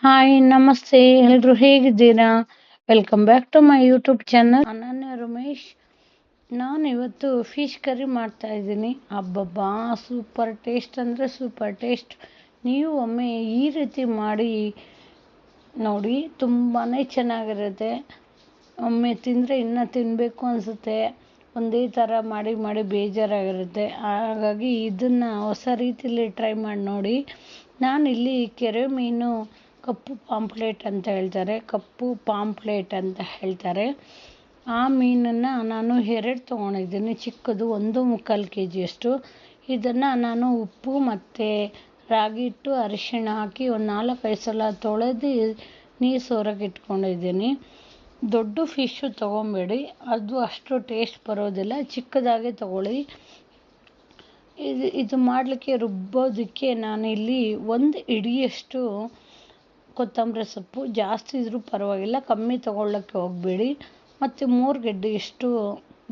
Hi ನಮಸ್ತೆ ಎಲ್ರು ಹೇಗಿದ್ದೀರಾ? Welcome back to my YouTube channel Ananya Ramesh. ನಾನು ಇವತ್ತು ಫಿಶ್ ಕರಿ ಮಾಡ್ತಾ ಇದ್ದೀನಿ. ಅಬ್ಬಬ್ಬಾ, ಸೂಪರ್ ಟೇಸ್ಟ್ ಅಂದರೆ ಸೂಪರ್ ಟೇಸ್ಟ್. ನೀವು ಒಮ್ಮೆ ಈ ರೀತಿ ಮಾಡಿ ನೋಡಿ, ತುಂಬಾ ಚೆನ್ನಾಗಿರುತ್ತೆ. ಒಮ್ಮೆ ತಿಂದರೆ ಇನ್ನೂ ತಿನ್ನಬೇಕು ಅನಿಸುತ್ತೆ. ಒಂದೇ ಥರ ಮಾಡಿ ಮಾಡಿ ಬೇಜಾರಾಗಿರುತ್ತೆ. ಹಾಗಾಗಿ ಇದನ್ನು ಹೊಸ ರೀತಿಯಲ್ಲಿ ಟ್ರೈ ಮಾಡಿ ನೋಡಿ. ನಾನಿಲ್ಲಿ ಕೆರೆ ಮೀನು ಕಪ್ಪು ಪಾಂಪ್ಲೆಟ್ ಅಂತ ಹೇಳ್ತಾರೆ, ಕಪ್ಪು ಪಾಂಪ್ಲೆಟ್ ಅಂತ ಹೇಳ್ತಾರೆ. ಆ ಮೀನನ್ನು ನಾನು 2 ತೊಗೊಂಡಿದ್ದೀನಿ, ಚಿಕ್ಕದು 1.25 kg. ಇದನ್ನು ನಾನು ಉಪ್ಪು ಮತ್ತು ರಾಗಿ ಹಿಟ್ಟು, ಅರಿಶಿಣ ಹಾಕಿ ಒಂದು 4-5 ಸಲ ತೊಳೆದು ನೀರು ಸೋರಕ್ಕೆ ಇಟ್ಕೊಂಡಿದ್ದೀನಿ. ದೊಡ್ಡ ಫಿಶ್ಶು ತೊಗೊಬೇಡಿ, ಅದು ಅಷ್ಟು ಟೇಸ್ಟ್ ಬರೋದಿಲ್ಲ. ಚಿಕ್ಕದಾಗೆ ತೊಗೊಳ್ಳಿ. ಇದು ಮಾಡಲಿಕ್ಕೆ ರುಬ್ಬೋದಕ್ಕೆ ನಾನಿಲ್ಲಿ 1 ಹಿಡಿಯಷ್ಟು ಕೊತ್ತಂಬರಿ ಸೊಪ್ಪು, ಜಾಸ್ತಿ ಇದ್ರೂ ಪರವಾಗಿಲ್ಲ, ಕಮ್ಮಿ ತೊಗೊಳ್ಳೋಕ್ಕೆ ಹೋಗಬೇಡಿ. ಮತ್ತು 3 ಗೆಡ್ಡೆಯಷ್ಟು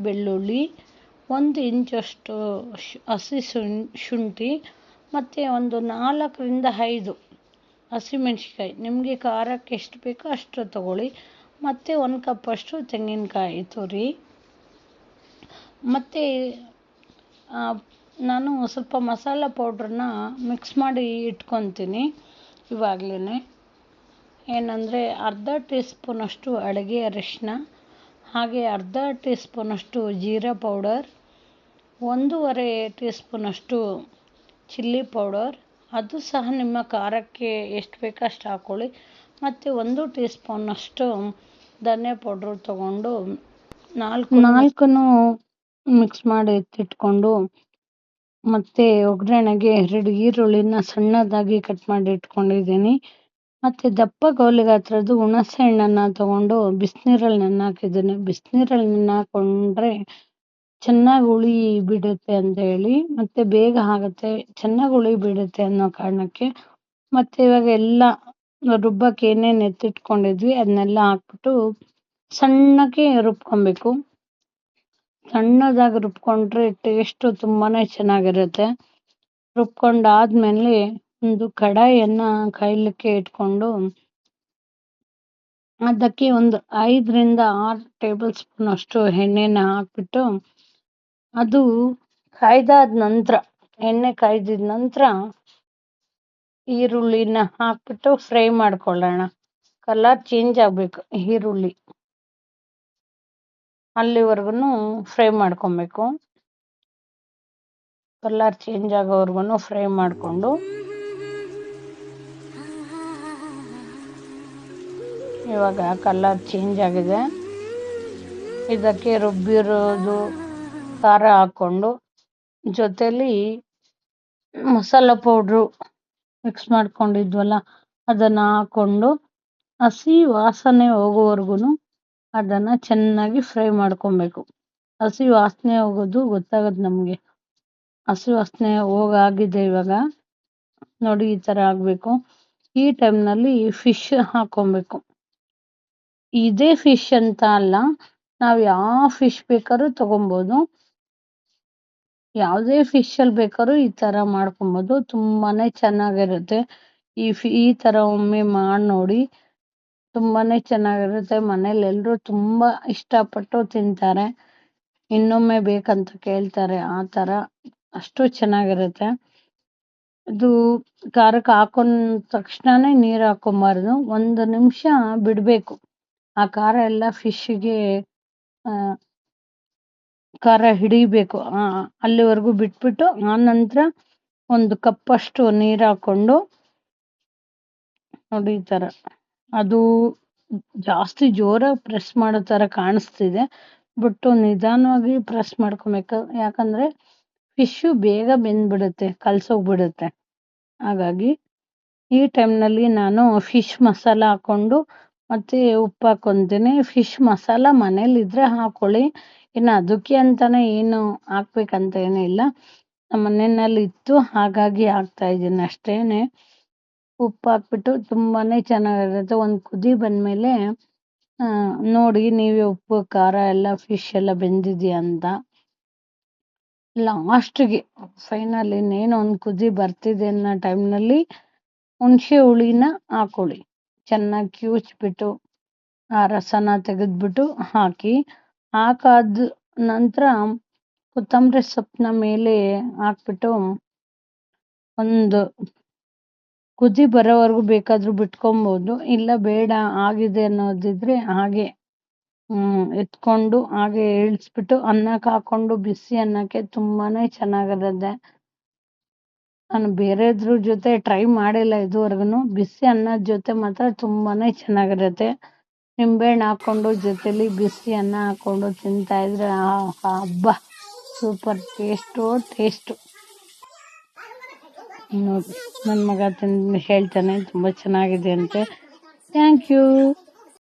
ಬೆಳ್ಳುಳ್ಳಿ, 1 ಇಂಚಷ್ಟು ಹಸಿ ಶುಂಠಿ, ಮತ್ತು ಒಂದು 4-5 ಹಸಿಮೆಣ್ಸಿಕಾಯಿ. ನಿಮಗೆ ಖಾರಕ್ಕೆ ಎಷ್ಟು ಬೇಕೋ ಅಷ್ಟು ತೊಗೊಳ್ಳಿ. ಮತ್ತು 1 ಕಪ್ಪಷ್ಟು ತೆಂಗಿನಕಾಯಿ ತುರಿ. ಮತ್ತು ನಾನು ಸ್ವಲ್ಪ ಮಸಾಲ ಪೌಡ್ರನ್ನ ಮಿಕ್ಸ್ ಮಾಡಿ ಇಟ್ಕೊತೀನಿ ಇವಾಗಲೇ. ಏನಂದರೆ ಅರ್ಧ ಟೀ ಸ್ಪೂನಷ್ಟು ಅಡುಗೆ ಅರಿಶಿನ, ಹಾಗೆ ಅರ್ಧ ಟೀ ಸ್ಪೂನಷ್ಟು ಜೀರಾ ಪೌಡರ್, 1.5 ಟೀ ಸ್ಪೂನಷ್ಟು ಚಿಲ್ಲಿ ಪೌಡರ್, ಅದು ಸಹ ನಿಮ್ಮ ಖಾರಕ್ಕೆ ಎಷ್ಟು ಬೇಕೋ ಅಷ್ಟು ಹಾಕ್ಕೊಳ್ಳಿ. ಮತ್ತು 1 ಟೀ ಸ್ಪೂನಷ್ಟು ಧನಿಯಾ ಪೌಡ್ರು ತೊಗೊಂಡು ನಾಲ್ಕನ್ನು ಮಿಕ್ಸ್ ಮಾಡಿ ಎತ್ತಿಟ್ಕೊಂಡು, ಮತ್ತು ಒಗ್ಗರಣೆಗೆ 2 ಈರುಳ್ಳಿನ ಸಣ್ಣದಾಗಿ ಕಟ್ ಮಾಡಿ ಇಟ್ಕೊಂಡಿದ್ದೀನಿ. ಮತ್ತು ದಪ್ಪ ಗೋಲಿ ಗಾತ್ರದ ಹುಣಸೆ ಹಣ್ಣನ್ನು ತೊಗೊಂಡು ಬಿಸಿನೀರಲ್ಲಿ ನೆನೆಹಾಕಿದ್ದೀನಿ. ಬಿಸಿನೀರಲ್ಲಿ ನೆನೆಹಾಕೊಂಡ್ರೆ ಚೆನ್ನಾಗಿ ಹುಳಿ ಬಿಡುತ್ತೆ ಅಂತ ಹೇಳಿ, ಮತ್ತು ಬೇಗ ಆಗುತ್ತೆ, ಚೆನ್ನಾಗಿ ಹುಳಿ ಬಿಡುತ್ತೆ ಅನ್ನೋ ಕಾರಣಕ್ಕೆ. ಮತ್ತು ಇವಾಗ ಎಲ್ಲ ರುಬ್ಬಕ್ಕೆ ಏನೇನು ಎತ್ತಿಟ್ಕೊಂಡಿದ್ವಿ ಅದನ್ನೆಲ್ಲ ಹಾಕ್ಬಿಟ್ಟು ಸಣ್ಣಕ್ಕೆ ರುಬ್ಕೊಬೇಕು. ಸಣ್ಣದಾಗಿ ರುಬ್ಕೊಂಡ್ರೆ ಟೇಸ್ಟು ತುಂಬಾ ಚೆನ್ನಾಗಿರುತ್ತೆ. ರುಬ್ಕೊಂಡಾದ್ಮೇಲೆ ಒಂದು ಕಡಾಯಿಯನ್ನು ಕಾಯಲಿಕ್ಕೆ ಇಟ್ಕೊಂಡು, ಅದಕ್ಕೆ ಒಂದು 5-6 ಟೇಬಲ್ ಸ್ಪೂನ್ ಅಷ್ಟು ಎಣ್ಣೆನ ಹಾಕ್ಬಿಟ್ಟು, ಅದು ಕಾಯ್ದಾದ ನಂತರ, ಎಣ್ಣೆ ಕಾಯ್ದಿದ ನಂತರ ಈರುಳ್ಳಿನ ಹಾಕ್ಬಿಟ್ಟು ಫ್ರೈ ಮಾಡ್ಕೊಳ್ಳೋಣ. ಕಲರ್ ಚೇಂಜ್ ಆಗಬೇಕು ಈರುಳ್ಳಿ, ಅಲ್ಲಿವರೆಗೂ ಫ್ರೈ ಮಾಡ್ಕೊಬೇಕು. ಕಲರ್ ಚೇಂಜ್ ಆಗೋವರೆಗೂ ಫ್ರೈ ಮಾಡಿಕೊಂಡು, ಇವಾಗ ಕಲರ್ ಚೇಂಜ್ ಆಗಿದೆ. ಇದಕ್ಕೆ ರುಬ್ಬಿರೋದು ಖಾರ ಹಾಕ್ಕೊಂಡು, ಜೊತೆಲಿ ಮಸಾಲ ಪೌಡ್ರು ಮಿಕ್ಸ್ ಮಾಡ್ಕೊಂಡಿದ್ವಲ್ಲ ಅದನ್ನು ಹಾಕ್ಕೊಂಡು, ಹಸಿ ವಾಸನೆ ಹೋಗೋವರೆಗೂ ಅದನ್ನು ಚೆನ್ನಾಗಿ ಫ್ರೈ ಮಾಡ್ಕೊಬೇಕು. ಹಸಿ ವಾಸನೆ ಹೋಗೋದು ಗೊತ್ತಾಗೋದು ನಮಗೆ. ಹಸಿ ವಾಸನೆ ಹೋಗಾಗಿದೆ ಇವಾಗ ನೋಡಿ, ಈ ಥರ ಆಗಬೇಕು. ಈ ಟೈಮ್ನಲ್ಲಿ ಫಿಶ್ ಹಾಕ್ಕೊಬೇಕು. ಇದೇ ಫಿಶ್ ಅಂತ ಅಲ್ಲ, ನಾವು ಯಾವ ಫಿಶ್ ಬೇಕಾದ್ರೂ ತೊಗೊಬೋದು. ಯಾವುದೇ ಫಿಶಲ್ಲಿ ಬೇಕಾದ್ರೂ ಈ ಥರ ಮಾಡ್ಕೊಬೋದು, ತುಂಬಾ ಚೆನ್ನಾಗಿರುತ್ತೆ. ಈ ಥರ ಒಮ್ಮೆ ಮಾಡಿ ನೋಡಿ, ತುಂಬಾ ಚೆನ್ನಾಗಿರುತ್ತೆ. ಮನೇಲಿ ಎಲ್ಲರೂ ತುಂಬ ಇಷ್ಟಪಟ್ಟು ತಿಂತಾರೆ, ಇನ್ನೊಮ್ಮೆ ಬೇಕಂತ ಕೇಳ್ತಾರೆ. ಆ ಥರ ಅಷ್ಟು ಚೆನ್ನಾಗಿರುತ್ತೆ. ಇದು ಖಾರಕ್ಕೆ ಹಾಕೊಂಡ ತಕ್ಷಣವೇ ನೀರು ಹಾಕ್ಕೊಬಾರ್ದು, 1 ನಿಮಿಷ ಬಿಡಬೇಕು. ಆ ಖಾರ ಎಲ್ಲ ಫಿಶ್ಶಿಗೆ ಖಾರ ಹಿಡಿಬೇಕು. ಅಲ್ಲಿವರೆಗೂ ಬಿಟ್ಬಿಟ್ಟು ಆನಂತರ 1 ಕಪ್ಪಷ್ಟು ನೀರು ಹಾಕ್ಕೊಂಡು ನೋಡಿ, ಈ ಥರ. ಅದು ಜಾಸ್ತಿ ಜೋರಾಗಿ ಪ್ರೆಸ್ ಮಾಡೋ ಥರ ಕಾಣಿಸ್ತಿದೆ, ಬಟ್ ನಿಧಾನವಾಗಿ ಪ್ರೆಸ್ ಮಾಡ್ಕೊಬೇಕು. ಯಾಕಂದರೆ ಫಿಶ್ಶು ಬೇಗ ಬೆಂದ್ಬಿಡುತ್ತೆ, ಕಲಸೋಗ್ಬಿಡುತ್ತೆ. ಹಾಗಾಗಿ ಈ ಟೈಮ್ನಲ್ಲಿ ನಾನು ಫಿಶ್ ಮಸಾಲ ಹಾಕ್ಕೊಂಡು ಮತ್ತು ಉಪ್ಪು ಹಾಕ್ಕೊತೀನಿ. ಫಿಶ್ ಮಸಾಲ ಮನೇಲಿದ್ದರೆ ಹಾಕ್ಕೊಳ್ಳಿ, ಇನ್ನು ಅದಕ್ಕೆ ಅಂತಲೇ ಏನು ಹಾಕ್ಬೇಕಂತ ಏನೂ ಇಲ್ಲ. ನಮ್ಮ ಮನೆಯಲ್ಲಿ ಇತ್ತು, ಹಾಗಾಗಿ ಹಾಕ್ತಾಯಿದ್ದೀನಿ ಅಷ್ಟೇ. ಉಪ್ಪು ಹಾಕ್ಬಿಟ್ಟು ತುಂಬಾ ಚೆನ್ನಾಗಿರುತ್ತೆ. ಒಂದು ಕುದಿ ಬಂದಮೇಲೆ ನೋಡಿ ನೀವೇ ಉಪ್ಪು ಖಾರ ಎಲ್ಲ ಫಿಶ್ ಎಲ್ಲ ಬೆಂದಿದೆಯಾ ಅಂತ. ಲಾಸ್ಟಿಗೆ ಫೈನಲ್ ಇನ್ನೇನು ಒಂದು ಕುದಿ ಬರ್ತಿದೆ ಅನ್ನೋ ಟೈಮ್ನಲ್ಲಿ ಹುಣಸೆ ಹುಳಿನ ಹಾಕ್ಕೊಳ್ಳಿ. ಚೆನ್ನಾಗಿ ಕಿವುಚ್ಬಿಟ್ಟು ಆ ರಸನ ತೆಗೆದ್ಬಿಟ್ಟು ಹಾಕಿ, ಹಾಕಾದ ನಂತರ ಕೊತ್ತಂಬರಿ ಸೊಪ್ಪನ್ನ ಮೇಲೆ ಹಾಕ್ಬಿಟ್ಟು ಒಂದು ಕುದಿ ಬರೋವರೆಗೂ ಬೇಕಾದರೂ ಬಿಟ್ಕೊಬೋದು, ಇಲ್ಲ ಬೇಡ ಆಗಿದೆ ಅನ್ನೋದಿದ್ರೆ ಹಾಗೆ ಎತ್ಕೊಂಡು ಹಾಗೆ ಇಳಿಸ್ಬಿಟ್ಟು ಅನ್ನಕ್ಕೆ ಹಾಕೊಂಡು ಬಿಸಿ ಅನ್ನಕ್ಕೆ ತುಂಬಾನೇ ಚೆನ್ನಾಗಿರುತ್ತೆ. ನಾನು ಬೇರೆದ್ರ ಜೊತೆ ಟ್ರೈ ಮಾಡಿಲ್ಲ ಇದುವರೆಗೂ, ಬಿಸಿ ಅನ್ನದ ಜೊತೆ ಮಾತ್ರ ತುಂಬಾನೇ ಚೆನ್ನಾಗಿರುತ್ತೆ. ನಿಂಬೆಹಣ್ಣು ಹಾಕ್ಕೊಂಡು ಜೊತೆಲಿ ಬಿಸಿ ಅನ್ನ ಹಾಕ್ಕೊಂಡು ತಿಂತಾ ಇದ್ರೆ ಹಬ್ಬ ಸೂಪರ್ ಟೇಸ್ಟು. ನೋಡಿ ನನ್ನ ಮಗ ತಿಂದು ಹೇಳ್ತಾನೆ ತುಂಬ ಚೆನ್ನಾಗಿದೆ ಅಂತೆ. Thank you.